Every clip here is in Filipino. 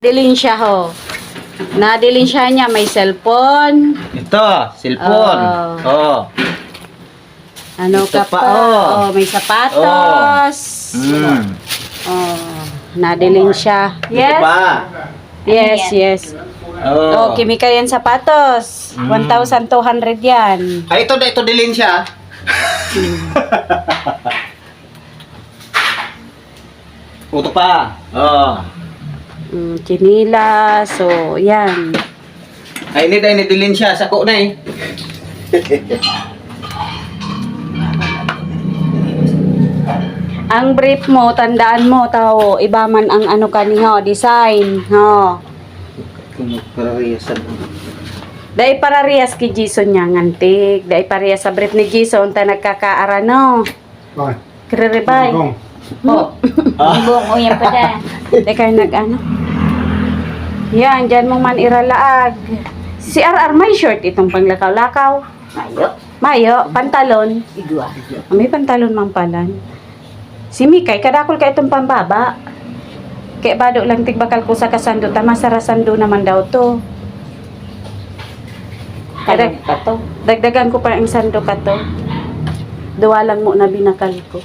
Dilin siya ho. Nadilin siya niya, may cellphone. Ito, cellphone. Oh. Ano Ito ka pa, pa? oh. May sapatos. Nadilin siya. Ito pa. Yes. Oh. Kimika yan sapatos. 1,200 yan. Ay, ito dilin siya. Ito pa. Oh. Chinila, so yan. Ay, ini dilin siya. Sako na eh. Ang brief mo, tandaan mo, tao, iba man ang ano kaniho, design, ho. Parariyasan. Dahil parehas kay Jason niya, ngantig. Dahil parehas sa brief ni Jason, ta nagkakaara, no? Kireribay. Oh. Buong o yan pa na. Teka, nag-ano? Yan, dyan mo man iralaag. Si RR may short itong panglakaw-lakaw. Mayo, pantalon. Igwa. May pantalon mang palan. Si Mikay, kadakol ka itong pambaba. Kaya bado lang tigbakal ko sa kasando, tama sa rasando naman daw to. Kalang pa to. Dagdagan ko pa ang sando ka to. Duwa lang mo na binakal ko.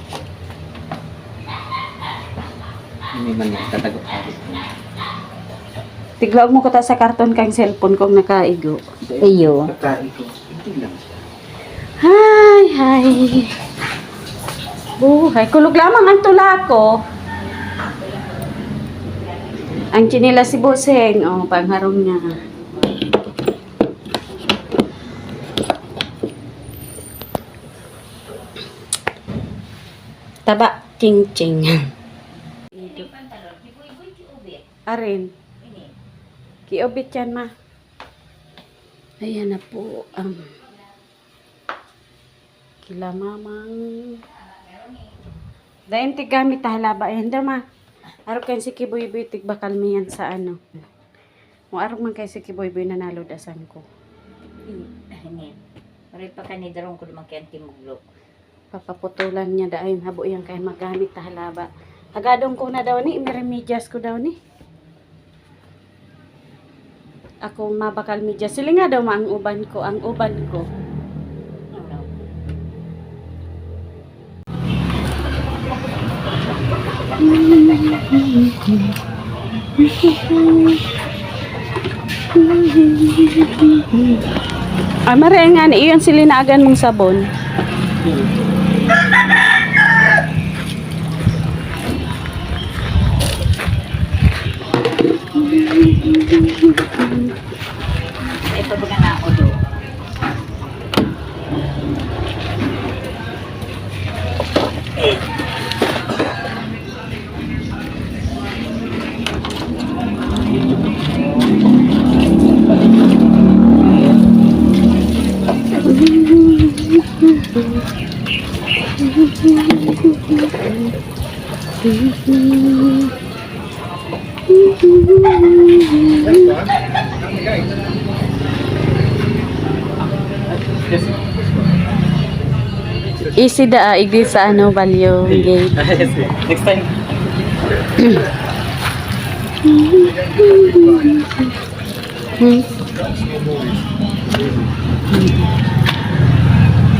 Hindi man tatago. Tiglaog mo ko ta sa karton kang cellphone kong nakaigo. Iyo. Hay. Buhay. Kulog lamang ang tula ko. Ang chinila si Boseng. Oh, pangharong niya. Taba. Ching. Arin. Kiobit yan, ma. Ayan na po ang kila mamang. Dahin tigamit tahalaba. Ayan da, ma. Araw kayo si Kiboy-Boy tigbakal mo yan sa ano. Kung araw man kayo si Kiboy-Boy nanalo dasan ko. Hani. Marit pa kanidarong ko naman kaya timuglo. Papaputulan niya dahil habo yan kayo magamit tahalaba. Agadong ko na daw ni. Miremedias ko daw ni. Ako mabakal medyas. Sila nga daw ang uban ko. Ang uban ko. Ano? Marengan. Iyon silinaagan mong sabon. Ito ba na ako do? Easy da igdi sa ano value gate. Next time.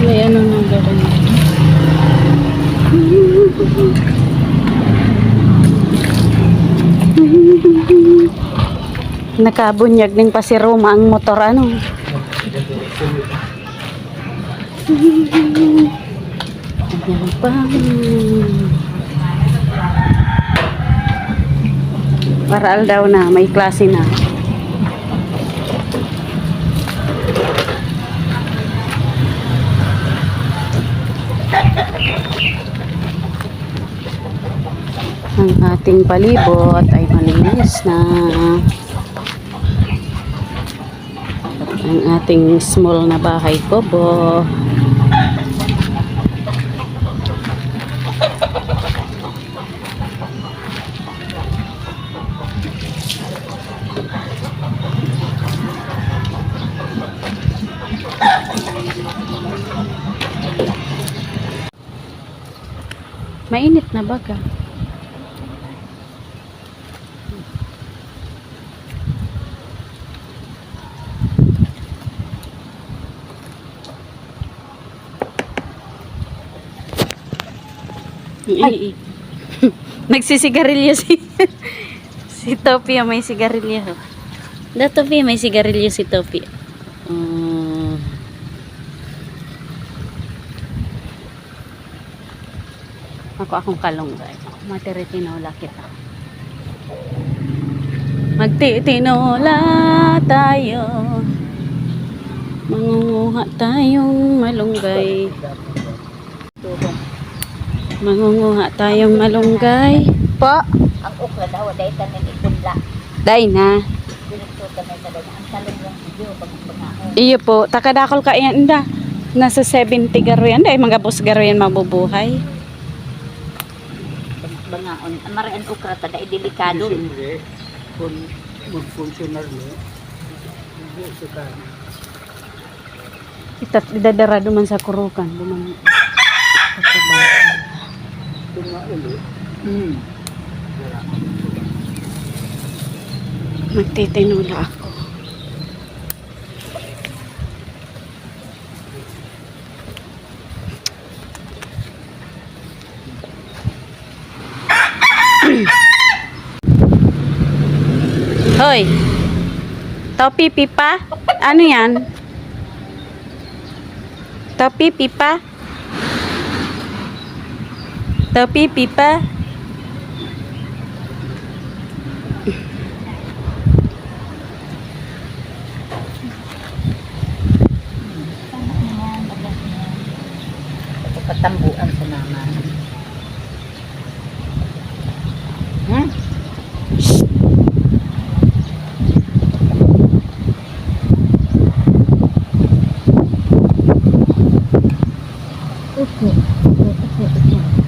May ano nang gano'n. Nakabunyag ng pasiroma ang motor ano. Ayan pa. Paral daw na, may klase na. Ang ating palibot ay malinis na. At ang ating small na bahay kubo. Mainit na baga. Ay. Nagsisigarilyo si si Topi, may sigarilyo. Da Topi, may sigarilyo si Topi. Ako akong kalunggay. Matiritinola kita. Magtitinola tayo. Mangunguha tayong malunggay. Mangunguha tayong malunggay. Po. Ang okra daw, dahil tanin ipunla. Day na. Pinagsuta na sa daga. Ang talong yung video, pag-pangahon. Iyo po. Takadakol ka yan. Da. Nasa 70 garo yan. Day mga bus garo yan mabubuhay. Bangaon. Marian okra, tada, delikado. Kung mag-functional mo, hindi sa kanan. Itat idadara duman sa kurukan. Duman. Kung nga ulit, Magtitinula ako. Hoy. Topi pipa? Ano yan? Topi pipa? Topi pipa? Katambuan sa naman. Hmm?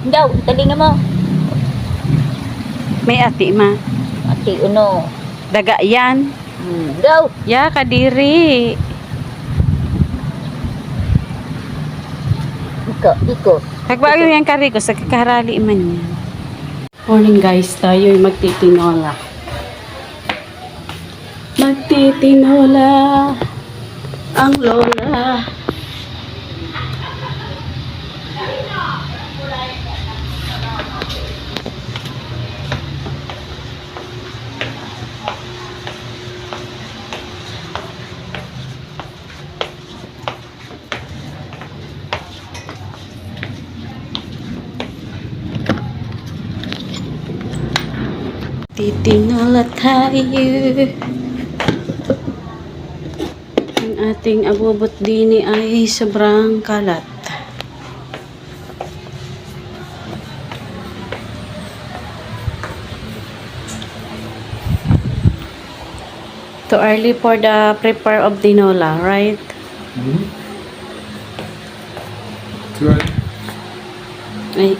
Daw, talinga mo. May ati ma. Ati, uno. Daga yan. Daw. Ya kadiri. Iko. Pagbago yan kari ko sa kakarali man yan. Morning guys, tayo'y magtitinola. Magtitinola ang lola. Titinola tayo. Ang ating abubot dini ay sobrang kalat. Too early for the prepare of tinola, right? right. Ay.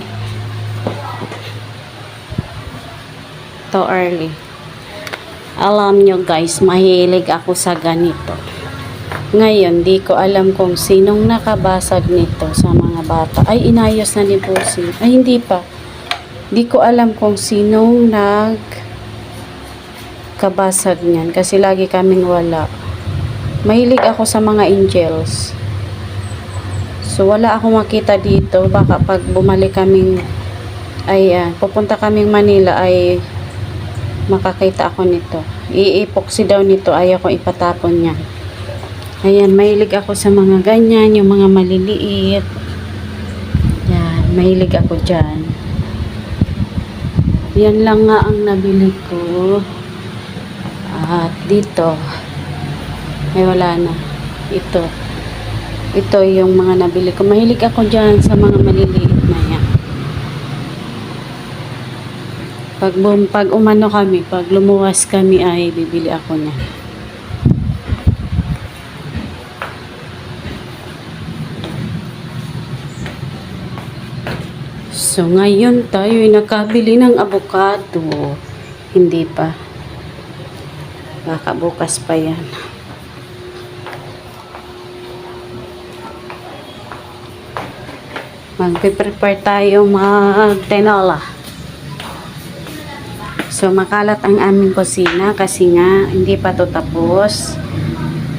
Too early. Alam nyo guys, mahilig ako sa ganito. Ngayon, di ko alam kung sinong nakabasag nito sa mga bata. Ay, inayos na ni Pusi. Ay, hindi pa. Di ko alam kung sinong nagkabasag niyan. Kasi lagi kaming wala. Mahilig ako sa mga angels. So, wala akong makita dito. Baka pag bumalik kaming, pupunta kaming Manila, ay makakita ako nito. Iipoxy daw nito. Ayaw ko ipatapon niya. Ayan, mahilig ako sa mga ganyan, yung mga maliliit. Yan, mahilig ako dyan. Yan lang nga ang nabili ko. At dito, ay wala na. Ito yung mga nabili ko. Mahilig ako dyan sa mga maliliit na yan. Pag umano kami, pag lumuwas kami ay bibili ako niya. So ngayon tayo ay nakabili ng avocado. Hindi pa. Baka bukas pa yan. Magpe-prepare tayo mag-tinola. So, makalat ang aming kusina kasi nga, hindi pa to tapos.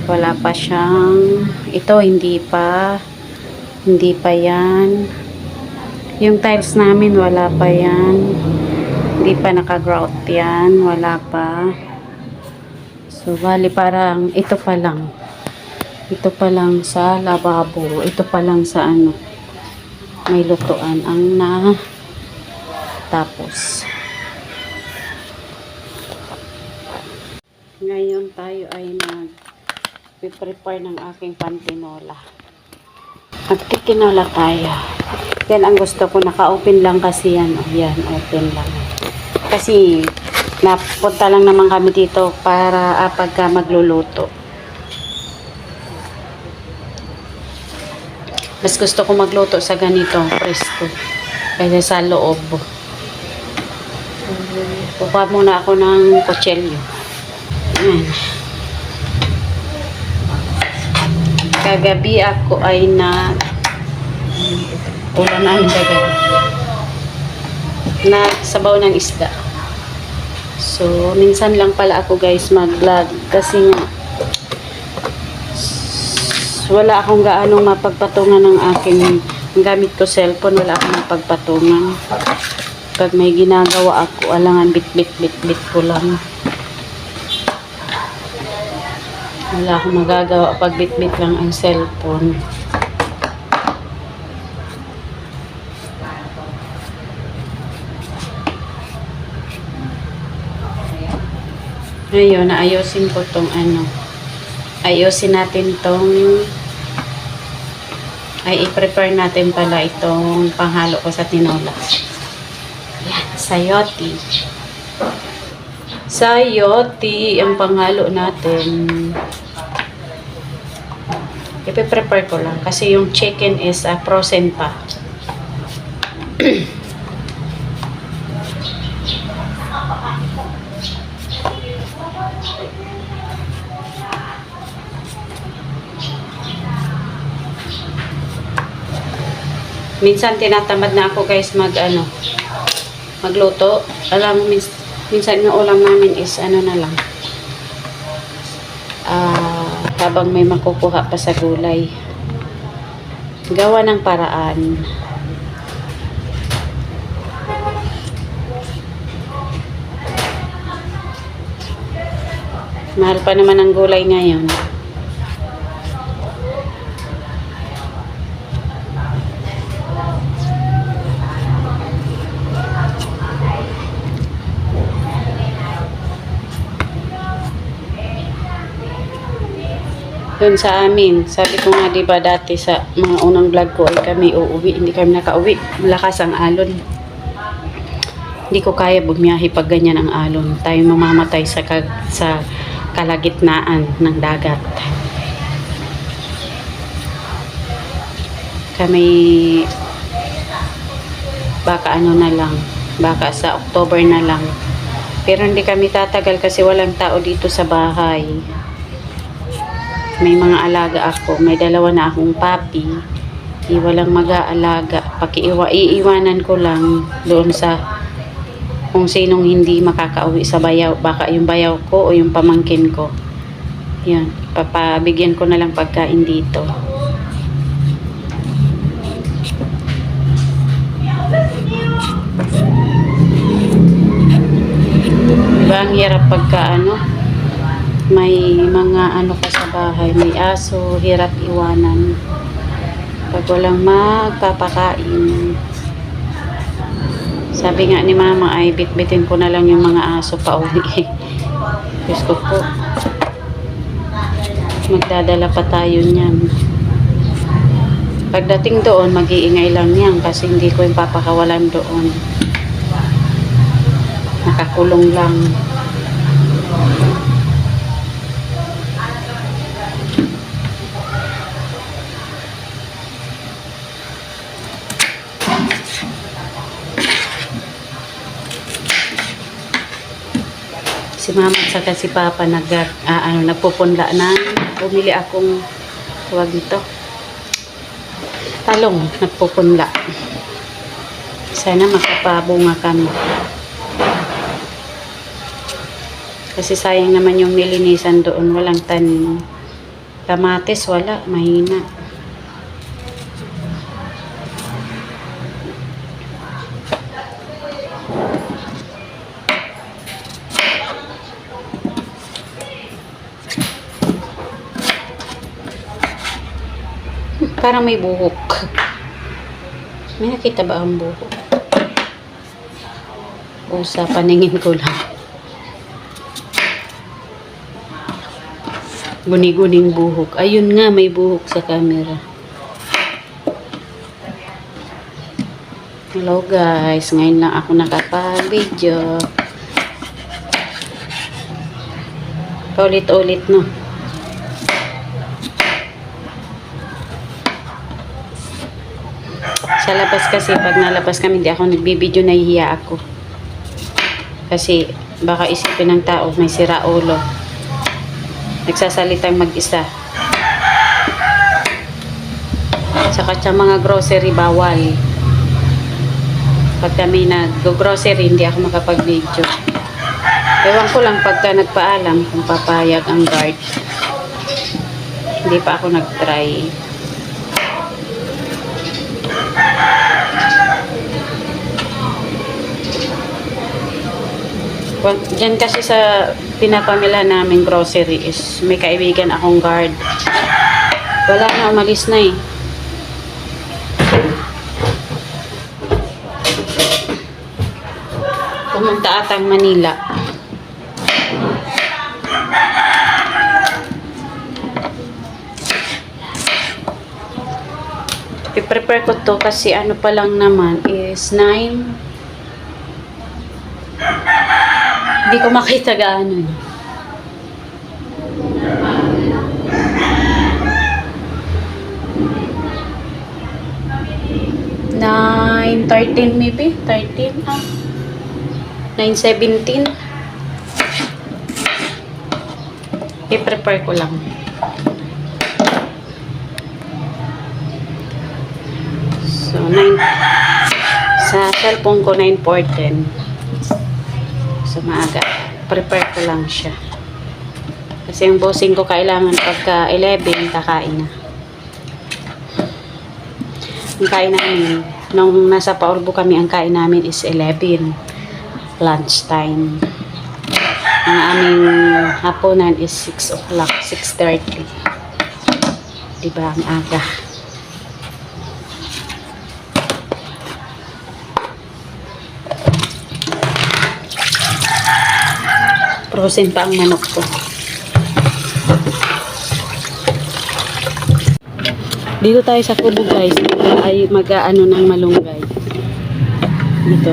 Wala pa siyang, ito, hindi pa yan. Yung tiles namin, wala pa yan. Hindi pa naka-grout yan. Wala pa. So, bali parang ito pa lang. Ito pa lang sa lababo. Ito pa lang sa ano. May lutuan ang na tapos. Ngayon tayo ay prepare ng aking pantinola. Magtitinola tayo. Yan ang gusto ko. Naka-open lang kasi yan. O yan, open lang. Kasi napunta lang naman kami dito para pagka magluluto. Mas gusto ko magluto sa ganito, presko. Kaysa sa loob. Kukuha muna ako ng kutsilyo. Ayan. Kagabi ako ay ulam namin kagabi. Sabaw ng isda. So, minsan lang pala ako guys mag-vlog kasi nga wala akong gaanong mapagpatungan ng aking gamit ko cellphone, wala akong mapagpatungan. Pag may ginagawa ako, alangan bit ko lang. Wala akong magagawa pag bit lang ang cellphone. Ngayon, ayusin ko tong ayusin natin tong i-prepare natin pala itong panghalo ko sa tinola. Yan, sayote. Sayote ang panghalo natin. I-prepare ko lang kasi yung chicken is frozen pa. Minsan tinatamad na ako guys magluto. Alam mo, minsan yung ulam namin is na lang. Habang may makukuha pa sa gulay. Gawa ng paraan. Mahal pa naman ang gulay ngayon. Doon sa amin, sabi ko nga diba dati sa mga unang vlog ko ay kami uuwi, hindi kami nakauwi. Malakas ang alon. Hindi ko kaya bumiyahe pag ganyan ang alon. Tayo mamamatay sa kalagitnaan ng dagat. Kami baka na lang, baka sa October na lang. Pero hindi kami tatagal kasi walang tao dito sa bahay. May mga alaga ako. May dalawa na akong papi. Walang mag-aalaga. Iiwanan ko lang doon sa kung sinong hindi makakauwi sa bayaw. Baka yung bayaw ko o yung pamangkin ko. Yan. Papabigyan ko na lang pagkain dito. Diba ang hirap pagka may mga ka sa bahay, may aso, hirap iwanan pag walang magpapakain. Sabi nga ni mama ay bitbitin ko na lang yung mga aso pa uwi. Diyos ko po, magdadala pa tayo niyan. Pagdating doon, mag-iingay lang yan kasi hindi ko yung papakawalan doon. Nakakulong lang. Si mama at saka si papa nagpupunla na. Bumili akong tawag dito, talong, nagpupunla. Sana makapabunga kami. Kasi sayang naman yung nilinisan doon, walang tanim. Kamatis wala, mahina. parang may buhok. May nakita ba ang buhok? O sa paningin ko lang. Guni-guning buhok. Ayun nga, may buhok sa camera. Hello guys, ngayon lang ako nakapag-video. Paulit-ulit, no? Sa labas kasi, pag nalabas kami, hindi ako nagbibideo, nahihiya ako. Kasi, baka isipin ng tao, may sira ulo. Nagsasalitang mag-isa. Saka sa mga grocery, bawal. Pag kami nag-grocery, hindi ako makapag-video. Ewan ko lang pagka nagpaalam kung papayag ang guard. Hindi pa ako nag-try. Diyan kasi sa pinapamila namin grocery is may kaibigan akong guard. Wala na, umalis na eh. Pumunta atang Manila. I-prepare ko to kasi ano pa lang naman is 9. Hindi ko makita gaano. $9:13 maybe? 13? 9:17. I-prepare ko lang. So, 9. Sa cellphone ko, 9:14. So, maaga. Prepare ko lang siya. Kasi yung bossing ko kailangan pagka 11, kakain na. Ang kain namin, nung nasa Paulbo kami, ang kain namin is 11. Lunchtime. Ang aming hapunan is 6 o'clock, 6:30. Diba, ang aga. Frozen pa ang manok ko. Dito tayo sa kubo guys. Ay mag-aano ng malunggay. Dito.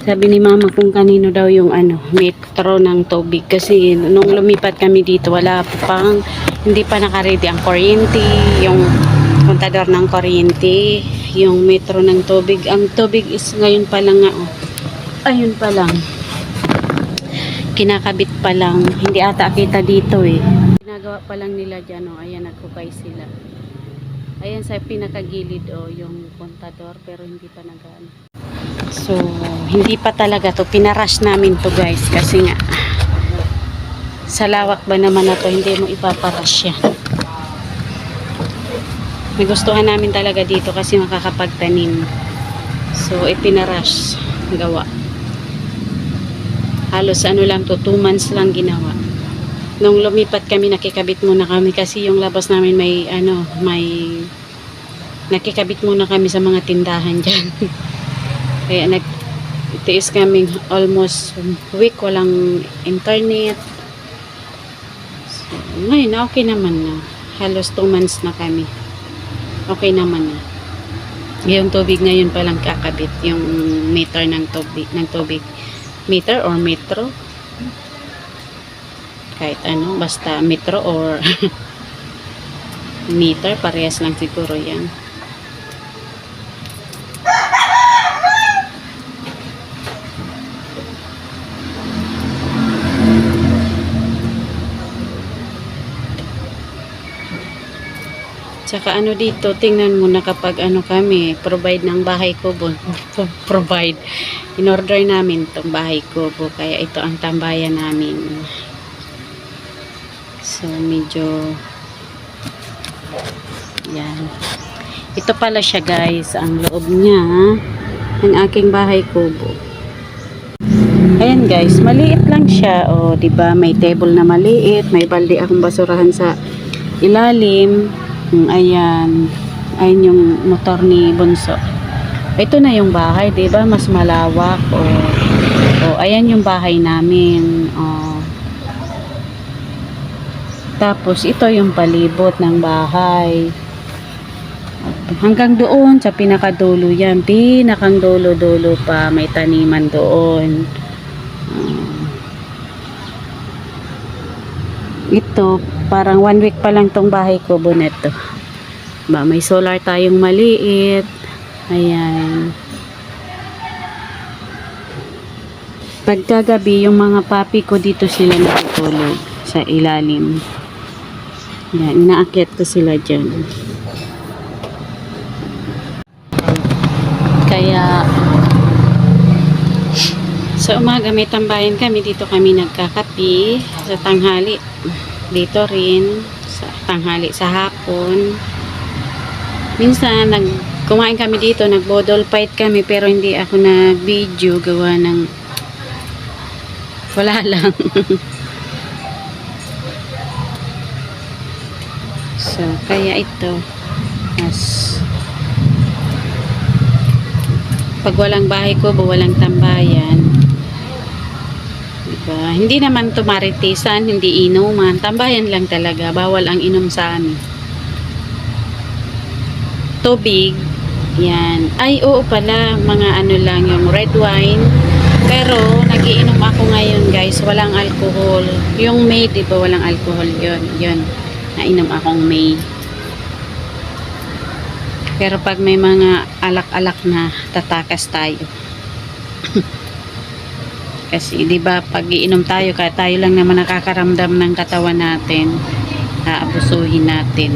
Sabi ni mama kung kanino daw yung metro ng tubig. Kasi nung lumipat kami dito, hindi pa nakaready ang kuryente, yung kontador ng kuryente, yung metro ng tubig. Ang tubig is ngayon pa lang nga, ayun pa lang. Kinakabit pa lang. Hindi ata kita dito eh. Ginagawa pa lang nila dyan, ayan, nagkukay sila. Ayan sa pinakagilid, yung kontador, pero hindi pa nag-ano. So, hindi pa talaga to. Pinarush namin to guys. Kasi nga, sa lawak ba naman na to, hindi mo ipaparush yan. Nagustuhan namin talaga dito kasi makakapagtanim. So, ipinarush. Gawa. Halos lang to, 2 months lang ginawa. Nung lumipat kami, nakikabit muna kami kasi yung labas namin may nakikabit muna kami sa mga tindahan dyan. Kaya nagtiis kami almost week, walang internet. So, ngayon, okay naman na. Halos 2 months na kami. Okay naman na. Yung tubig ngayon palang kakabit, yung meter ng tubig. Meter or metro? Kahit ano, basta metro or meter, parehas lang siguro yan. Tsaka dito, tingnan mo na kapag kami, provide ng bahay kubo. Provide. In-order namin itong bahay kubo. Kaya ito ang tambayan namin. So, medyo yan. Ito pala siya guys, ang loob niya ng aking bahay kubo. Ayan guys, maliit lang siya. O, di ba? May table na maliit. May balde akong basurahan sa ilalim. Ayan. Ayan yung motor ni Bunso. Ito na yung bahay, di ba? Mas malawak. O, ayan yung bahay namin. O. Tapos, ito yung palibot ng bahay. Hanggang doon, sa pinakadulo yan. Pinakang dulo-dulo pa. May taniman doon. Ito, parang 1 week pa lang tong bahay ko, Boneto. May solar tayong maliit. Ayan. Pagkagabi, yung mga papi ko dito sila natutulog sa ilalim. Ayan, inaakyat ko sila dyan. Kaya sa umaga may tambayan kami, dito kami nagkakapi. Sa tanghali dito rin, sa tanghali sa hapon. Minsan kumain kami dito, nagbodol fight kami, pero hindi ako na video gawa ng wala lang. So kaya ito pag walang bahay ko, walang tambayan. Diba? Hindi naman to maritisan, hindi inuman. Tambayan lang talaga. Bawal ang inom sa amin. Tubig. Yan. Ay, oo pala. Mga ano lang yung red wine. Pero, nagiinom ako ngayon guys. Walang alcohol. Yung May, diba? Walang alcohol yun. Yun. Nainom akong May. Pero pag may mga alak-alak na, tatakas tayo. Kasi, di ba, pag iinom tayo, kaya tayo lang naman nakakaramdam ng katawan natin, aabusuhin natin.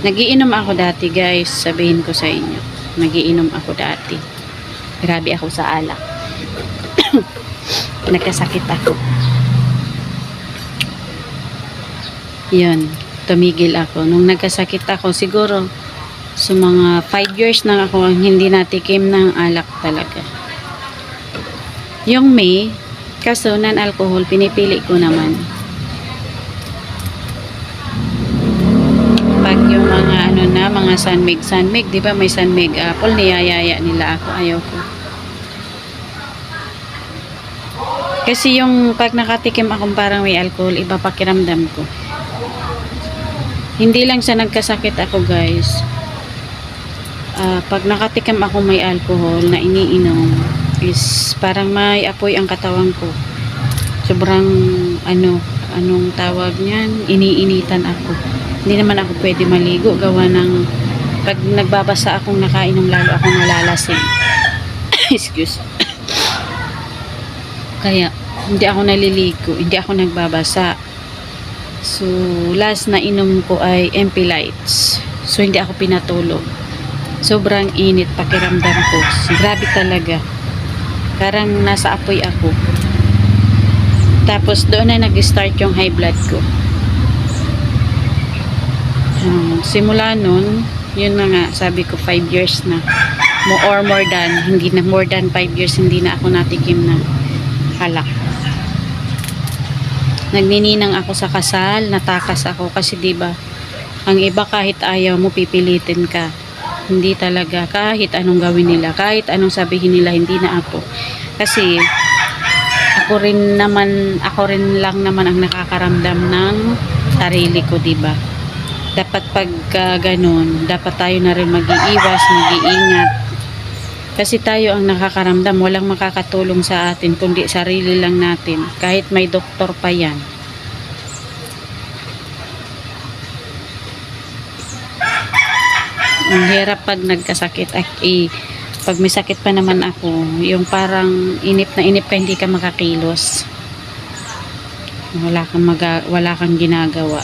Nagiinom ako dati, guys. Sabihin ko sa inyo. Nagiinom ako dati. Grabe ako sa alak. Nagkasakit ako. Yun. Tumigil ako. Nung nagkasakit ako, siguro sa mga 5 years na ako ang hindi natikim ng alak talaga. Yung May, kaso non-alcohol, pinipili ko naman. Pag yung mga ano na, mga sunmig, di ba may sunmig apple, niyayaya nila ako, ayaw ko. Kasi yung pag nakatikim akong parang may alcohol, iba pakiramdam ko. Hindi lang sa nagkasakit ako guys. Pag nakatikim ako may alcohol na iniinom, is parang may apoy ang katawan ko. Sobrang anong tawag niyan? Iniinitan ako. Hindi naman ako pwede maligo gawa ng pag nagbabasa akong nakainom lalo akong nalalasing. Excuse. Kaya hindi ako naliligo, hindi ako nagbabasa. So, last na inom ko ay MP Lights. So, hindi ako pinatulog. Sobrang init pakiramdam ko. Grabe talaga. Parang nasa apoy ako. Tapos, doon na nag-start yung high blood ko. Simula nun, yun na nga, sabi ko 5 years na. More than 5 years, hindi na ako natikim ng alak. Nagnininang ako sa kasal, natakas ako kasi 'di ba? Ang iba kahit ayaw mo pipilitin ka. Hindi talaga kahit anong gawin nila, kahit anong sabihin nila, hindi na ako. Kasi ako rin lang naman ang nakakaramdam ng sarili ko, 'di ba? Dapat pag ganun, dapat tayo na rin mag-iiwas, mag-iingat. Kasi tayo ang nakakaramdam, walang makakatulong sa atin, kundi sarili lang natin. Kahit may doktor pa yan. Ang hirap pag nagkasakit. Pag may sakit pa naman ako, yung parang inip na inip ka, hindi ka makakilos. Wala kang ginagawa.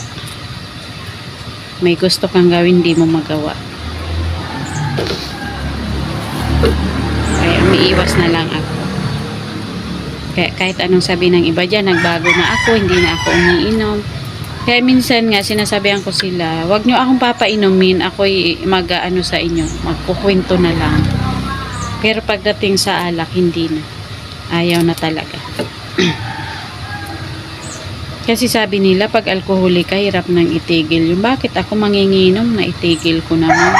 May gusto kang gawin, hindi mo magawa. Kaya umiiwas na lang ako. Kaya kahit anong sabi ng iba dyan, nagbago na ako, hindi na ako umiinom. Kaya minsan nga sinasabihan ko sila, wag nyo akong papainumin, ako'y mag-ano sa inyo, magkukwento na lang. Pero pagdating sa alak, hindi na. Ayaw na talaga. Kasi sabi nila, pag alkoholik ka, hirap nang itigil yung bakit ako manginginom na itigil ko naman.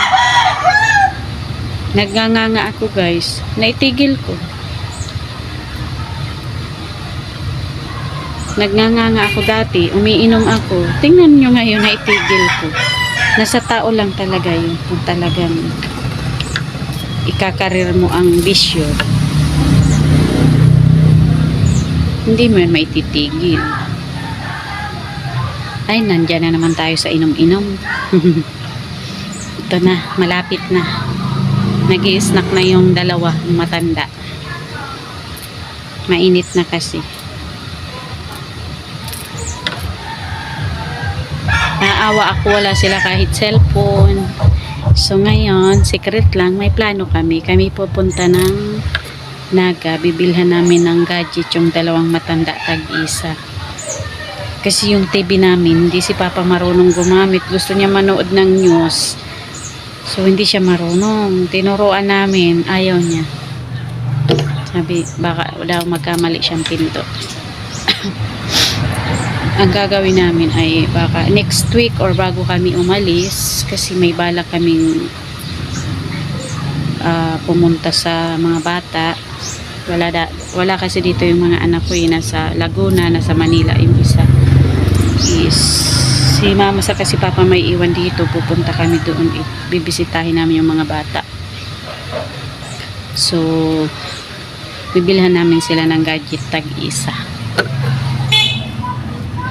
Nagnganga ako guys, naitigil ko. Nagnganga ako dati, umiinom ako. Tingnan nyo ngayon, naitigil ko. Nasa tao lang talaga yun. Kung talagang ikakarir mo ang bisyo, hindi mo yun maititigil. Ay, nandyan na naman tayo sa inom-inom. Ito na, malapit na. Nag-i-snack na yung dalawa, yung matanda. Mainit na kasi. Naawa ako, wala sila kahit cellphone. So ngayon, secret lang, may plano kami. Kami pupunta ng Naga, bibilhan namin ng gadget yung dalawang matanda tag-isa. Kasi yung TV namin, hindi si Papa marunong gumamit. Gusto niya manood ng news. So, hindi siya marunong. Tinuruan namin. Ayaw niya. Sabi, baka daw magkamali siyang pinto. Ang gagawin namin ay baka next week or bago kami umalis. Kasi may balak kaming pumunta sa mga bata. Wala kasi dito yung mga anak ko. Nasa Laguna, nasa Manila yung isa. Is si mama sa kasi papa may iwan dito, pupunta kami doon, bibisitahin namin yung mga bata. So bibilhan namin sila ng gadget tag-isa.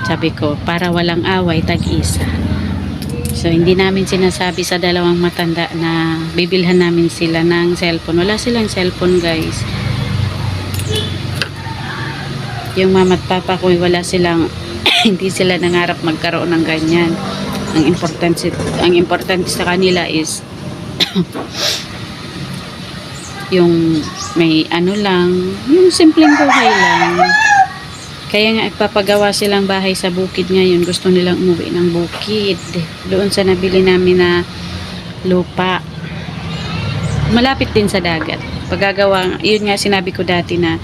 Sabi ko, para walang away, tag-isa. So hindi namin sinasabi sa dalawang matanda na bibilhan namin sila ng cellphone. Wala silang cellphone guys. Yung mama at papa ko, wala silang hindi sila nangarap magkaroon ng ganyan. Ang importante sa kanila is yung may ano lang, yung simpleng buhay lang. Kaya nga ipapagawa silang bahay sa bukid ngayon. Gusto nilang umuwi ng bukid. Doon sa nabili namin na lupa. Malapit din sa dagat. Pagagawa, yun nga sinabi ko dati na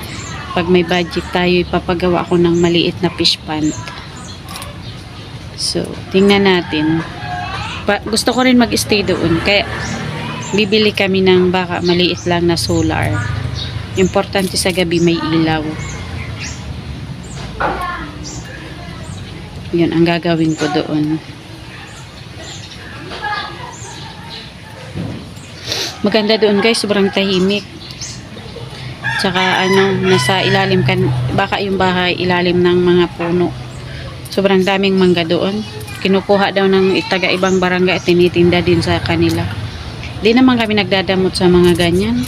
pag may budget tayo, ipapagawa ako ng maliit na fish pond. So, tingnan natin. Gusto ko rin mag-stay doon. Kaya, bibili kami ng baka maliit lang na solar. Importante sa gabi may ilaw. Yun ang gagawin ko doon. Maganda doon guys, sobrang tahimik. Tsaka nasa ilalim kan, baka yung bahay ilalim ng mga puno. Sobrang daming mangga doon. Kinukuha daw ng taga-ibang barangay at tinitinda din sa kanila. Di naman kami nagdadamot sa mga ganyan.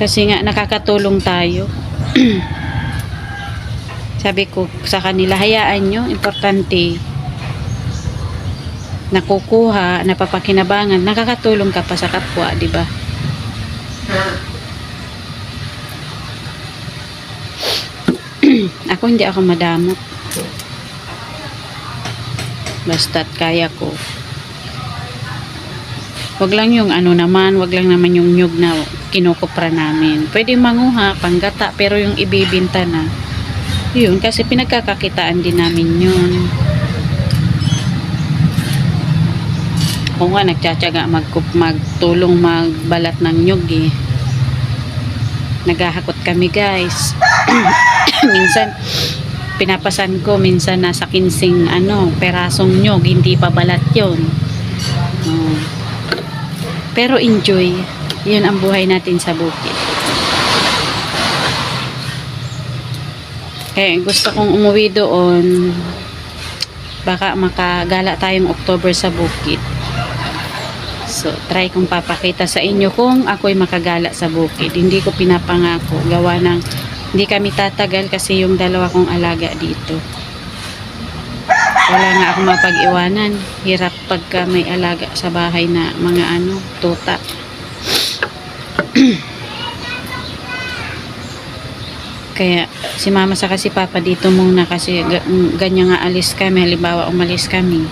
Kasi nga nakakatulong tayo. Sabi ko sa kanila, hayaan nyo, importante. Nakukuha, napapakinabangan, nakakatulong ka pa sa kapwa, di ba? Ako hindi ako madamot. Basta't kaya ko. Wag lang yung wag lang naman yung nyug na kinukupra namin. Pwede manguha, panggata, pero yung ibibinta na, yun, kasi pinagkakakitaan din namin yun. Ako nga, nagtsatsaga magtulong magbalat ng nyug eh. Naghahakot kami guys. Minsan, pinapasan ko, minsan nasa 15 perasong nyog, hindi pa balat yun. Pero enjoy. Yun ang buhay natin sa bukid. Kaya gusto kong umuwi doon. Baka makagala tayong October sa bukid. So, try kong papakita sa inyo kung ako'y makagala sa bukid. Hindi ko pinapangako. Gawa ng hindi kami tatagal kasi yung dalawa kong alaga dito. Wala nga ako mapag-iwanan. Hirap pagka may alaga sa bahay na mga tuta. Kaya si mama sa si papa dito muna kasi ganyan nga alis kami. Halimbawa umalis kami.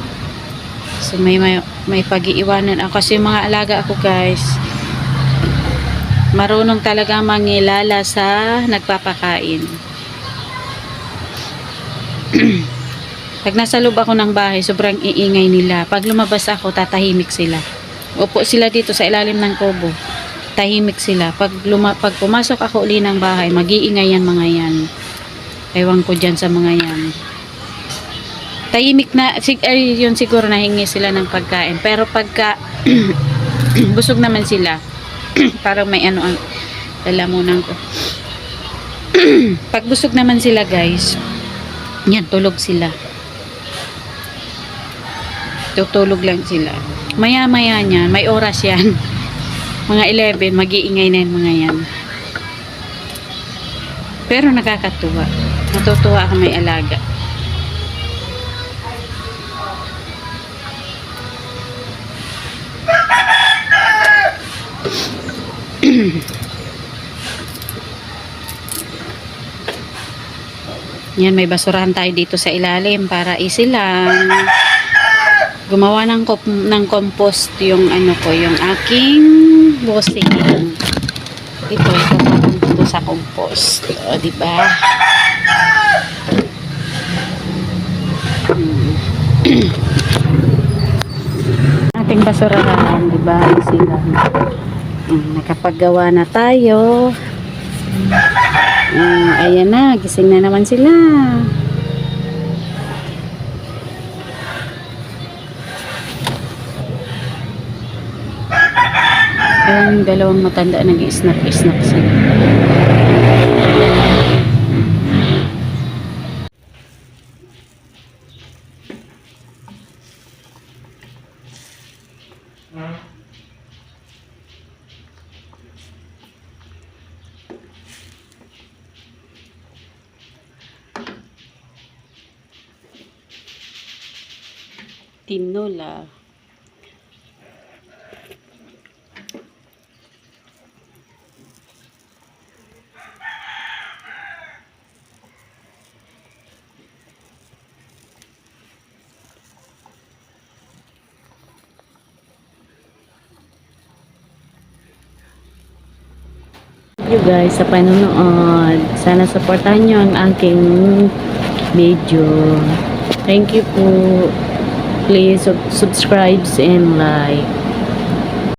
So may pag-iiwanan ako kasi yung mga alaga ako guys. Marunong talaga mangilala sa nagpapakain. Pag nasa loob ako ng bahay, sobrang iingay nila. Pag lumabas ako, tatahimik sila. Upo sila dito sa ilalim ng kubo. Tahimik sila. Pag pumasok ako uli ng bahay, mag-iingay yan mga yan. Ewan ko dyan sa mga yan. Tahimik na, yun siguro nahingi sila ng pagkain. Pero pagka busog naman sila, parang may ano ang lalamunan ko. Pag busog naman sila guys, yan, tulog sila. Tutulog lang sila. Maya-maya niyan, may oras yan. Mga 11, mag-iingay na yung mga yan. Pero nakakatuwa. Natutuwa ako may alaga. Yan, may basurahan tayo dito sa ilalim para easy lang. Gumawa ng compost yung ano ko, yung aking bossing. Ito dito sa compost. O, diba? Ating basurahan, diba? Easy lang. Nakapaggawa na tayo. Ayan na, gising na naman sila. Ayan, dalawang matanda nag-i-snack sila. Tinola. You guys sa panonood. Sana supportahan nyo ang aking video. Thank you po. Please subscribe and like.